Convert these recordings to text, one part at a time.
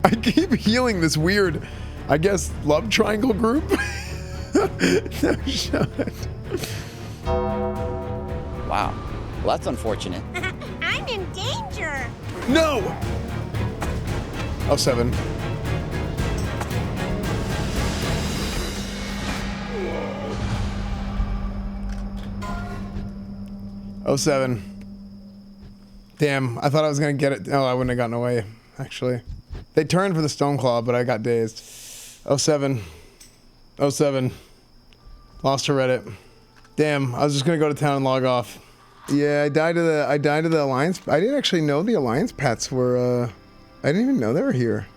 I keep healing this weird, I guess, love triangle group. No shot. Wow. Well, that's unfortunate. I'm in danger. No! Oh, 7. Oh, 7. Damn, I thought I was gonna get it. Oh, I wouldn't have gotten away, actually. They turned for the stone claw, but I got dazed. Oh, 7. Oh, 7. Lost to Reddit. Damn, I was just gonna go to town and log off. Yeah, I died to the Alliance. I didn't actually know the Alliance pets were, I didn't even know they were here.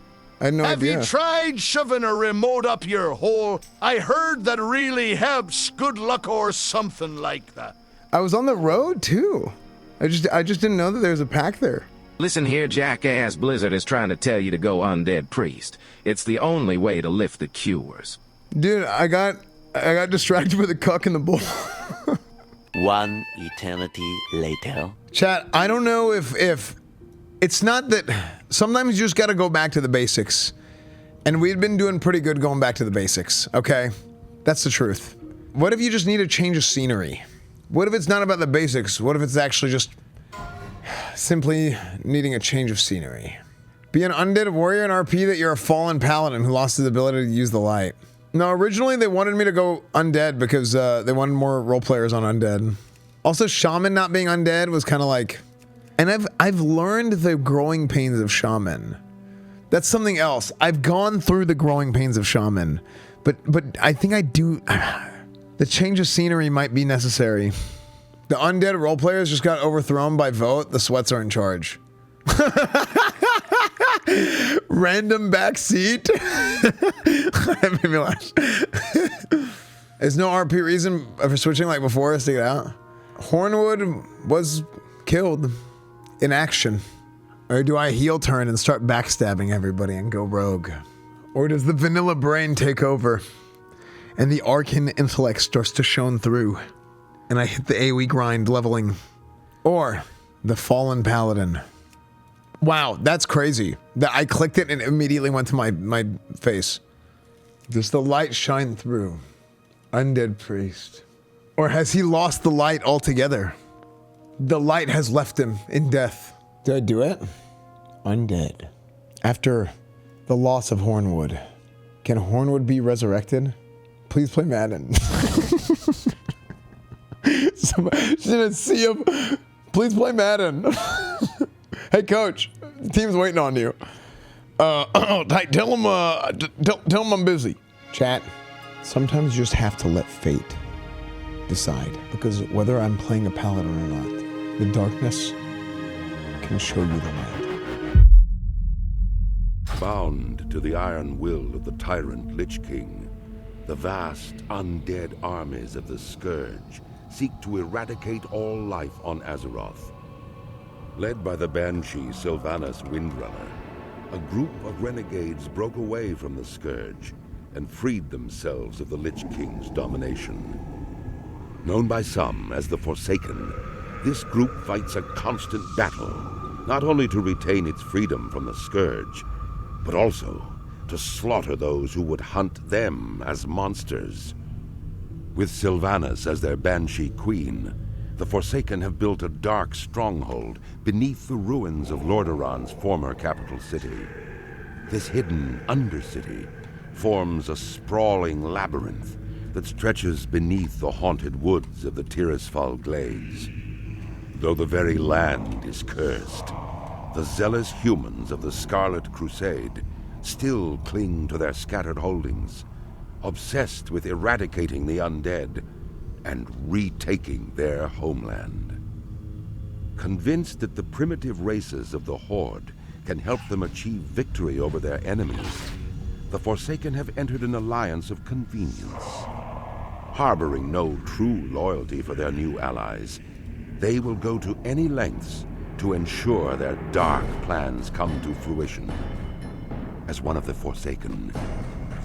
I had no idea. Have you tried shoving a remote up your hole? I heard that really helps. Good luck or something like that. I was on the road, too. I just didn't know that there was a pack there. Listen here, jackass. Blizzard is trying to tell you to go undead priest. It's the only way to lift the cures. Dude, I got distracted with the cuck in the bowl. One eternity later. Chat, I don't know if it's not that sometimes you just got to go back to the basics. And we've been doing pretty good going back to the basics, okay? That's the truth. What if you just need a change of scenery? What if it's not about the basics? What if it's actually just simply needing a change of scenery? Be an undead warrior in RP that you're a fallen paladin who lost his ability to use the light. No, originally they wanted me to go undead because they wanted more role players on undead. Also, Shaman not being undead was kind of like... And I've learned the growing pains of Shaman. That's something else. I've gone through the growing pains of Shaman. But I think I do... The change of scenery might be necessary. The undead role players just got overthrown by vote. The sweats are in charge. Random backseat. That made me laugh. There's no RP reason for switching like before us to get out. Hornwood was killed in action. Or do I heel turn and start backstabbing everybody and go rogue? Or does the vanilla brain take over and the arcane intellect starts to shone through and I hit the AoE grind leveling? Or the fallen paladin. Wow, that's crazy. I clicked it and it immediately went to my face. Does the light shine through? Undead priest. Or has he lost the light altogether? The light has left him in death. Did I do it? Undead. After the loss of Hornwood, can Hornwood be resurrected? Please play Madden. Shouldn't see him. Please play Madden. Hey, coach, the team's waiting on you. Tell him I'm busy. Chat, sometimes you just have to let fate decide, because whether I'm playing a paladin or not, the darkness can show you the light. Bound to the iron will of the tyrant Lich King, the vast undead armies of the Scourge seek to eradicate all life on Azeroth. Led by the Banshee Sylvanas Windrunner, a group of renegades broke away from the Scourge and freed themselves of the Lich King's domination. Known by some as the Forsaken, this group fights a constant battle, not only to retain its freedom from the Scourge, but also to slaughter those who would hunt them as monsters. With Sylvanas as their Banshee Queen, the Forsaken have built a dark stronghold beneath the ruins of Lordaeron's former capital city. This hidden undercity forms a sprawling labyrinth that stretches beneath the haunted woods of the Tirisfal Glades. Though the very land is cursed, the zealous humans of the Scarlet Crusade still cling to their scattered holdings, obsessed with eradicating the undead and retaking their homeland. Convinced that the primitive races of the Horde can help them achieve victory over their enemies, the Forsaken have entered an alliance of convenience. Harboring no true loyalty for their new allies, they will go to any lengths to ensure their dark plans come to fruition. As one of the Forsaken,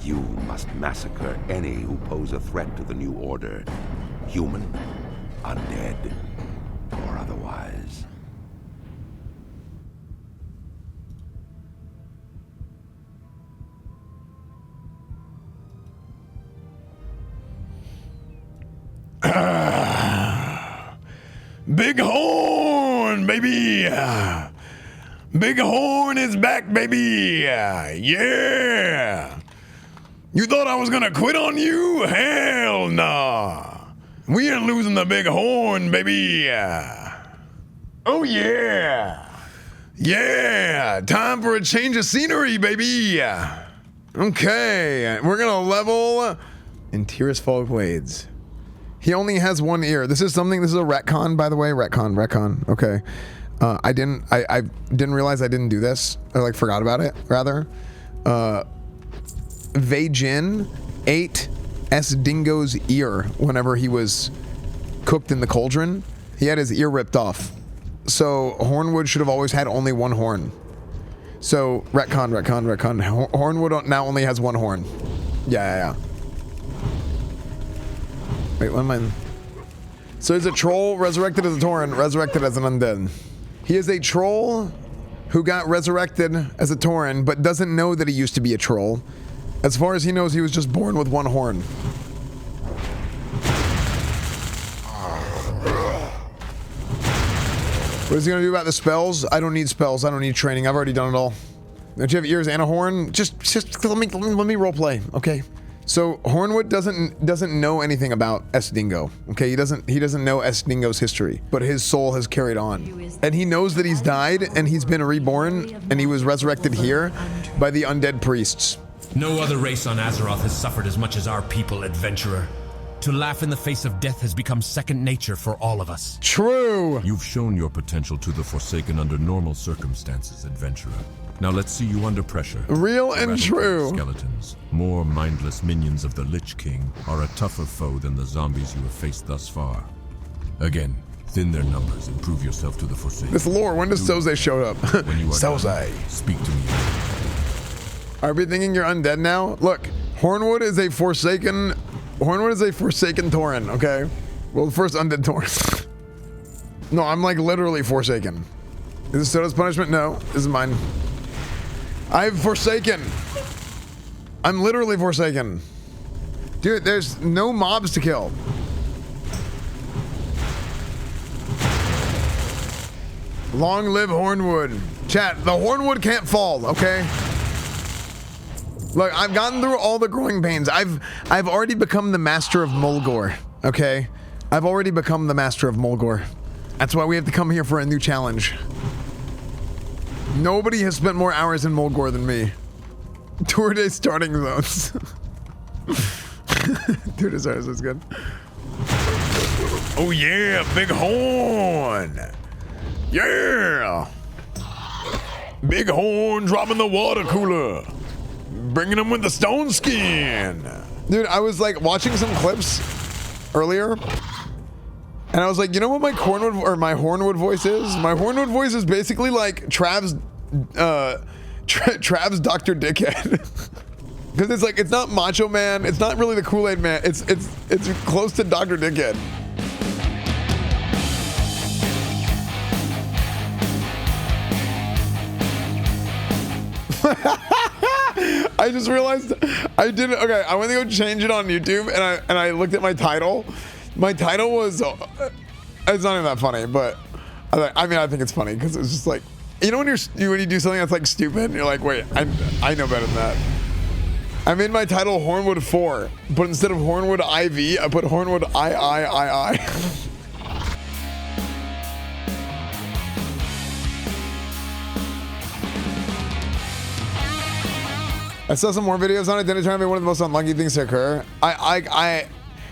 you must massacre any who pose a threat to the new order, human, undead, or otherwise. Big Horn, baby. Big Horn is back, baby. Yeah. You thought I was gonna quit on you? Hell nah. We ain't losing the Big Horn, baby. Oh yeah. Yeah, time for a change of scenery, baby. Okay, we're gonna level in Tirisfal Glades. He only has one ear. This is a retcon, by the way. Retcon. Okay. I didn't realize I didn't do this. I like forgot about it, rather. Vejin ate Esdingo's ear whenever he was cooked in the cauldron. He had his ear ripped off. So Hornwood should have always had only one horn. So retcon. Hornwood now only has one horn. Yeah. Wait, what am I? So he's a troll resurrected as a tauren, resurrected as an undead. He is a troll who got resurrected as a tauren, but doesn't know that he used to be a troll. As far as he knows, he was just born with one horn. What is he gonna do about the spells? I don't need spells. I don't need training. I've already done it all. Don't you have ears and a horn? Just let me roleplay, okay? So Hornwood doesn't know anything about Esdingo. Okay, he doesn't know Esdingo's history, but his soul has carried on, and he knows that he's died and he's been reborn, and he was resurrected here by the undead priests. No other race on Azeroth has suffered as much as our people, adventurer. To laugh in the face of death has become second nature for all of us. True. You've shown your potential to the Forsaken under normal circumstances, adventurer. Now let's see you under pressure. Real and true. Skeletons, more mindless minions of the Lich King, are a tougher foe than the zombies you have faced thus far. Again, thin their numbers and prove yourself to the Forsaken. This lore, when does Soze show up? When you are done, speak to me. Are we thinking you're undead now? Look, Hornwood is a Forsaken tauren, okay? Well, the first undead tauren. No, I'm like literally Forsaken. Is this Soda's punishment? No, this is mine. I've Forsaken. I'm literally Forsaken. Dude, there's no mobs to kill. Long live Hornwood. Chat, the Hornwood can't fall, okay? Look, I've gotten through all the growing pains. I've already become the master of Mulgore, okay? I've already become the master of Mulgore. That's why we have to come here for a new challenge. Nobody has spent more hours in Mulgore than me. 2 day starting zones. 2 day starting zones is good. Oh yeah, big horn. Yeah. Big horn dropping the water cooler. Bringing them with the stone skin. Dude, I was like watching some clips earlier, and I was like, you know what my Hornwood voice is? My Hornwood voice is basically like Trav's Dr. Dickhead. Because it's like, it's not Macho Man, it's not really the Kool-Aid Man, it's close to Dr. Dickhead. I just realized I didn't. Okay, I went to go change it on YouTube, and I looked at my title. My title was. It's not even that funny, but I mean I think it's funny because it's just like, you know when you do something that's like stupid, and you're like, wait, I know better than that. I made my title Hornwood 4, but instead of Hornwood IV, I put Hornwood III. I saw some more videos on it. Didn't it turn out to be one of the most unlucky things to occur?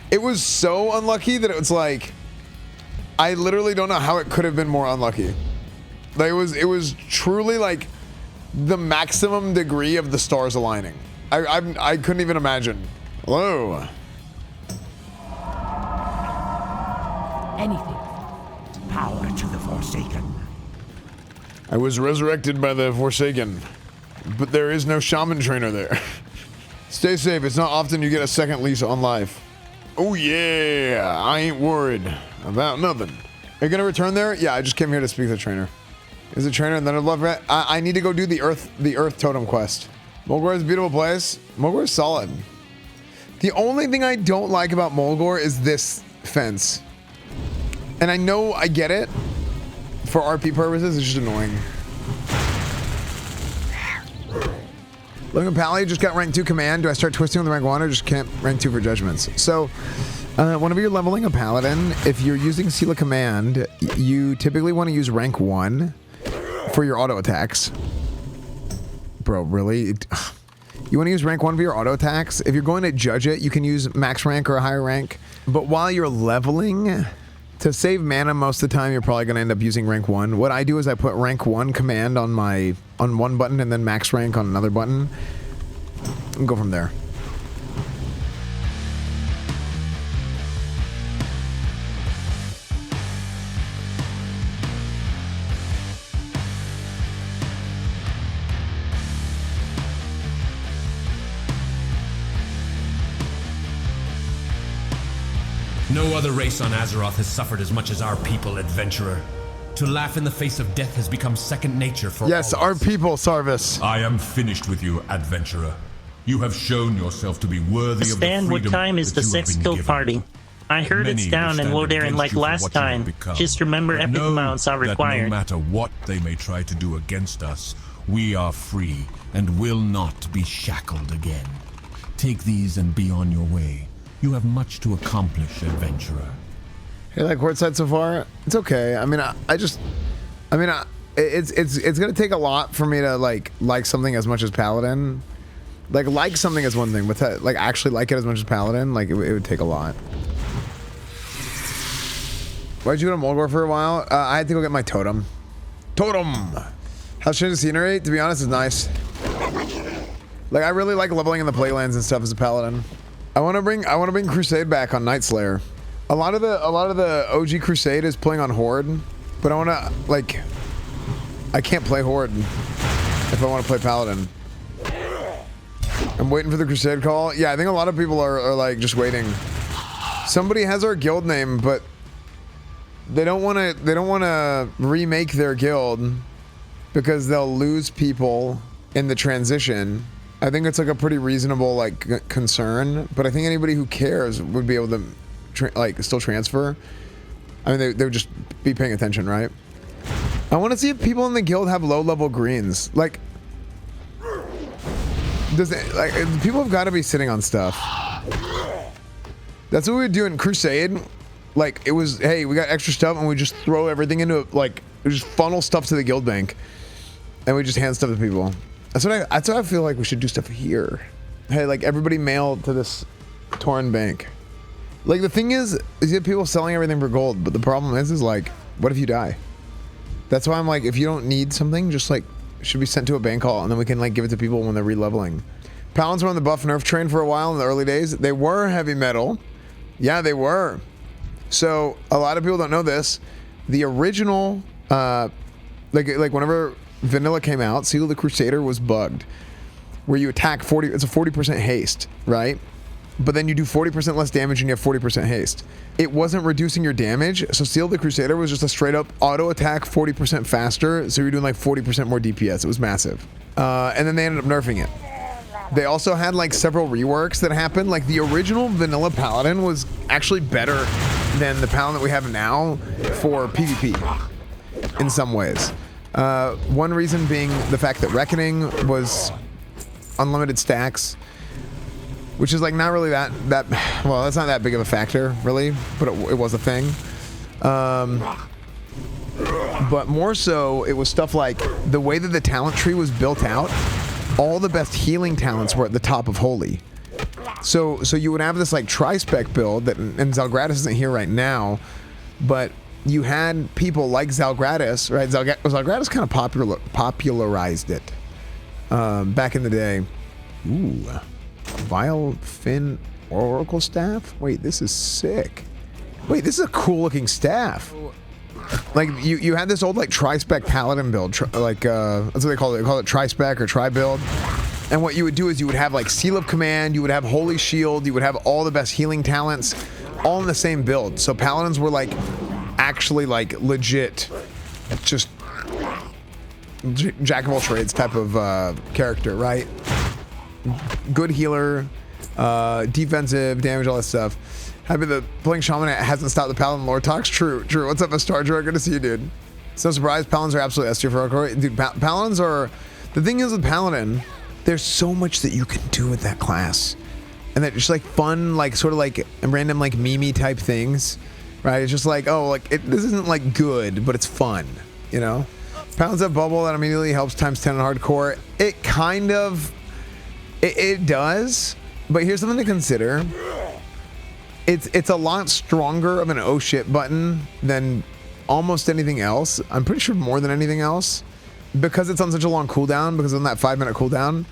It was so unlucky that it was like, I literally don't know how it could have been more unlucky. Like it was truly like the maximum degree of the stars aligning. I couldn't even imagine. Hello. Anything. Power to the Forsaken. I was resurrected by the Forsaken. But there is no shaman trainer there. Stay safe. It's not often you get a second lease on life. Oh yeah, I ain't worried about nothing. Are you gonna return there? Yeah, I just came here to speak to the trainer. Is the trainer and then I'd love it. I need to go do the Earth Totem quest. Mulgore is a beautiful place. Mulgore is solid. The only thing I don't like about Mulgore is this fence. And I know I get it. For RP purposes, it's just annoying. Logan Pally just got rank 2 command. Do I start twisting with rank 1 or just can't rank 2 for judgments? So, whenever you're leveling a Paladin, if you're using Seal of Command, you typically want to use rank 1 for your auto attacks. Bro, really? You want to use rank 1 for your auto attacks? If you're going to judge it, you can use max rank or a higher rank. But while you're leveling, to save mana most of the time, you're probably going to end up using rank 1. What I do is I put rank 1 command on one button and then max rank on another button and go from there. No other race on Azeroth has suffered as much as our people, adventurer. To laugh in the face of death has become second nature for yes, all our us. people, Sarvis. I am finished with you, adventurer. You have shown yourself to be worthy of the Esfand, what freedom time is that the you have been sextile given. party? I heard Many it's down will in stand Wodarin against like you for last what you have time. become. Just remember But epic know amounts are that required. no matter what they may try to do against us, we are free and will not be shackled again. Take these and be on your way. You have much to accomplish, adventurer. Hey, like Courtside so far? It's okay. I mean, it's gonna take a lot for me to like something as much as Paladin. Like something is one thing, but to, like actually like it as much as Paladin, like it would take a lot. Why'd you go to Mulgore for a while? I had to go get my totem. Totem. How's change the scenery? To be honest, it's nice. Like I really like leveling in the playlands and stuff as a Paladin. I want to bring Crusade back on Night Slayer. A lot of the OG Crusade is playing on Horde, but I want to like. I can't play Horde if I want to play Paladin. I'm waiting for the Crusade call. Yeah, I think a lot of people are like just waiting. Somebody has our guild name, but they don't want to remake their guild because they'll lose people in the transition. I think it's like a pretty reasonable like concern, but I think anybody who cares would be able to still transfer. I mean, they would just be paying attention, right? I want to see if people in the guild have low-level greens. Like, people have got to be sitting on stuff. That's what we would do in Crusade. Like, it was, hey, we got extra stuff, and we just throw everything into like, we just funnel stuff to the guild bank, and we just hand stuff to people. That's what I feel like we should do stuff here. Hey, like everybody mail to this Torn bank. Like the thing is you have people selling everything for gold, but the problem is like, what if you die? That's why I'm like, if you don't need something, just like, it should be sent to a bank hall, and then we can like give it to people when they're re-leveling. Paladins were on the buff nerf train for a while in the early days. They were heavy metal. Yeah, they were. So a lot of people don't know this. The original, like whenever Vanilla came out, Seal of the Crusader was bugged, where you attack 40. It's a 40% haste, right? But then you do 40% less damage and you have 40% haste. It wasn't reducing your damage, so Seal of the Crusader was just a straight up auto attack 40% faster, so you're doing like 40% more DPS. It was massive. And then they ended up nerfing it. They also had like several reworks that happened. Like the original Vanilla Paladin was actually better than the Paladin that we have now for PvP in some ways. One reason being the fact that Reckoning was unlimited stacks, which is like not really that well, that's not that big of a factor really, but it was a thing. But more so, it was stuff like the way that the talent tree was built out. All the best healing talents were at the top of Holy. So you would have this like tri-spec build that, and Zalgratis isn't here right now, but you had people like Zalgratis, right? Zalgratis kind of popularized it back in the day. Ooh. Vile Fin Oracle Staff? Wait, this is sick. Wait, this is a cool looking staff. Like you had this old like tri-spec Paladin build, that's what they call it. They call it tri-spec or tri-build. And what you would do is you would have like Seal of Command, you would have Holy Shield, you would have all the best healing talents, all in the same build. So Paladins were like actually like legit, just jack of all trades type of character, right? Good healer, defensive, damage, all that stuff. Happy that playing Shaman hasn't stopped the Paladin lore talks. True. What's up, Star Good to see you, dude. So surprised. Paladins are absolutely S tier for hardcore. Dude, Paladins are... The thing is with Paladin, there's so much that you can do with that class. And that just like fun, like sort of like random like meme type things, right? It's just like, oh, like this isn't like good, but it's fun, you know? Paladins have bubble that immediately helps times 10 on hardcore. It kind of... It does, but here's something to consider. It's a lot stronger of an oh shit button than almost anything else. I'm pretty sure more than anything else. Because it's on such a long cooldown, because on that 5-minute cooldown,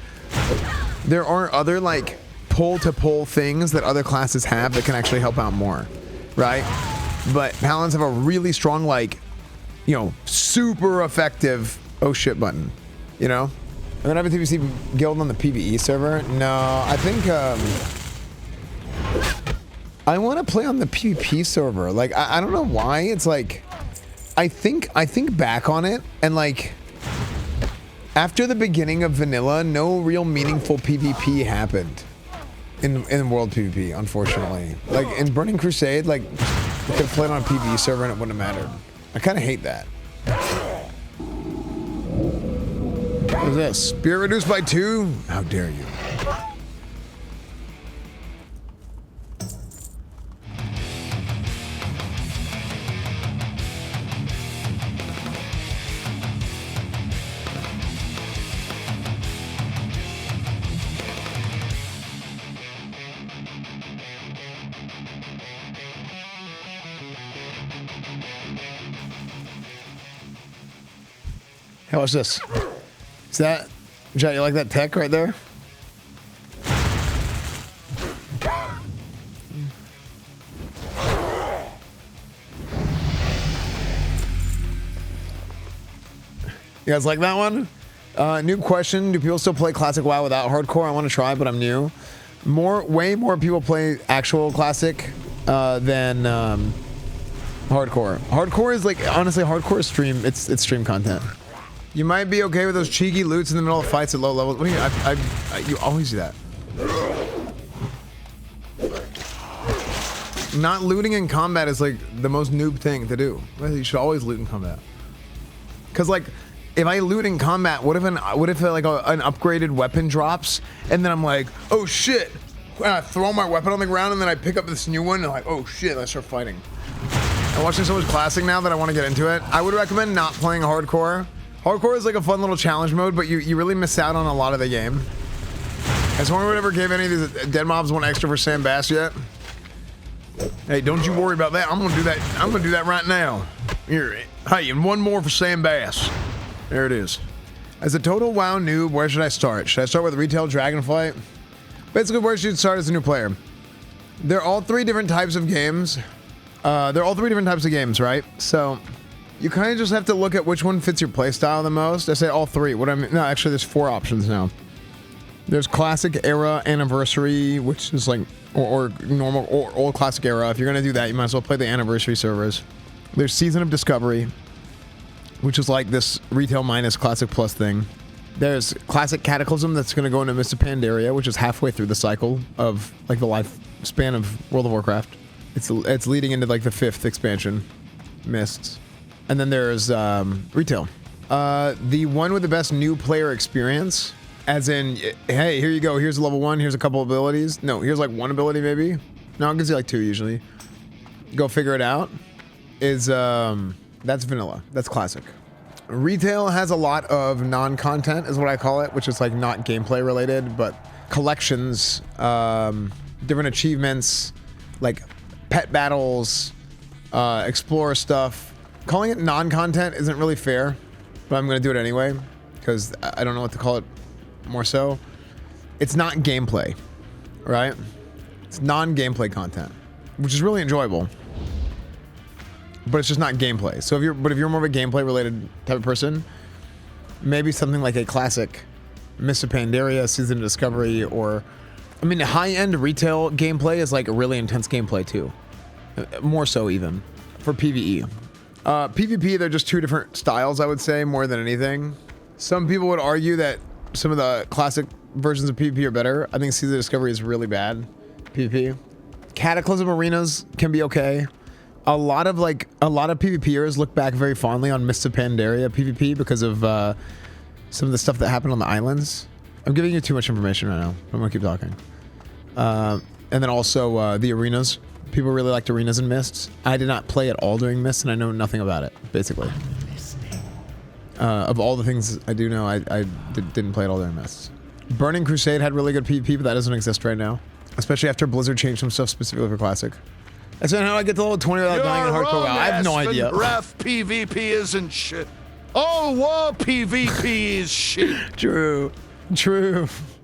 there aren't other like pull-to-pull things that other classes have that can actually help out more, right? But Paladins have a really strong, like, you know, super effective oh shit button, you know? And then I have a TVC guild on the PvE server. No, I think I want to play on the PvP server. Like, I don't know why. It's like, I think back on it, and like, after the beginning of vanilla, no real meaningful PvP happened in world PvP, unfortunately. Like in Burning Crusade, like you could have played on a PvE server and it wouldn't have mattered. I kind of hate that. What is this? Spirit reduced by 2? How dare you? Hey, watch this. Is that, Jet, you like that tech right there? You guys like that one? New question. Do people still play classic WoW without hardcore? I want to try, but I'm new. Way more people play actual classic than hardcore. Hardcore is like, honestly, hardcore is stream. It's stream content. You might be okay with those cheeky loots in the middle of fights at low levels. What do you? You always do that. Not looting in combat is like the most noob thing to do. You should always loot in combat. Cause like, if I loot in combat, what if like an upgraded weapon drops, and then I'm like, oh shit, and I throw my weapon on the ground, and then I pick up this new one, and I'm like, oh shit, I start fighting. I'm watching so much classic now that I want to get into it. I would recommend not playing hardcore. Hardcore is like a fun little challenge mode, but you really miss out on a lot of the game. Has Hornwood ever gave any of these dead mobs one extra for Sam Bass yet? Hey, don't you worry about that. I'm gonna do that. I'm gonna do that right now. Here, hey, and one more for Sam Bass. There it is. As a total WoW noob, where should I start? Should I start with Retail Dragonflight? Basically, where should you start as a new player? They're all 3 different types of games. Right? So you kind of just have to look at which one fits your playstyle the most. I say all 3. What I mean, no, actually, there's 4 options now. There's Classic Era, Anniversary, which is like, or normal, or Old Classic Era. If you're gonna do that, you might as well play the Anniversary servers. There's Season of Discovery, which is like this Retail minus Classic Plus thing. There's Classic Cataclysm that's gonna go into Mist of Pandaria, which is halfway through the cycle of like the lifespan of World of Warcraft. It's leading into like the 5th expansion, Mists. And then there's Retail. The one with the best new player experience, as in, hey, here you go, here's level 1, here's a couple abilities. No, here's like 1 ability maybe. No, it gives you like 2 usually. Go figure it out. Is that's vanilla. That's classic. Retail has a lot of non-content, is what I call it, which is like not gameplay related, but collections, different achievements, like pet battles, explore stuff. Calling it non-content isn't really fair, but I'm gonna do it anyway because I don't know what to call it more so. It's not gameplay, right? It's non-gameplay content, which is really enjoyable, but it's just not gameplay. So if you're more of a gameplay related type of person, maybe something like a classic Mist of Pandaria, Season of Discovery, or I mean, high-end Retail gameplay is like a really intense gameplay too, more so even for PvE. PvP, they're just 2 different styles, I would say, more than anything. Some people would argue that some of the classic versions of PvP are better. I think Season of Discovery is really bad PvP. Cataclysm arenas can be okay. A lot of PvPers look back very fondly on Mists of Pandaria PvP because of some of the stuff that happened on the islands. I'm giving you too much information right now. I'm gonna keep talking. And then also the arenas. People really liked arenas and Mists. I did not play at all during Mists, and I know nothing about it, basically. Of all the things I do know, I didn't play it all during Mists. Burning Crusade had really good PvP, but that doesn't exist right now. Especially after Blizzard changed some stuff specifically for Classic. That's how do I get to level 20 without dying in hardcore? Wow, I have no idea. Ref PvP isn't shit. All war PvP is shit. True.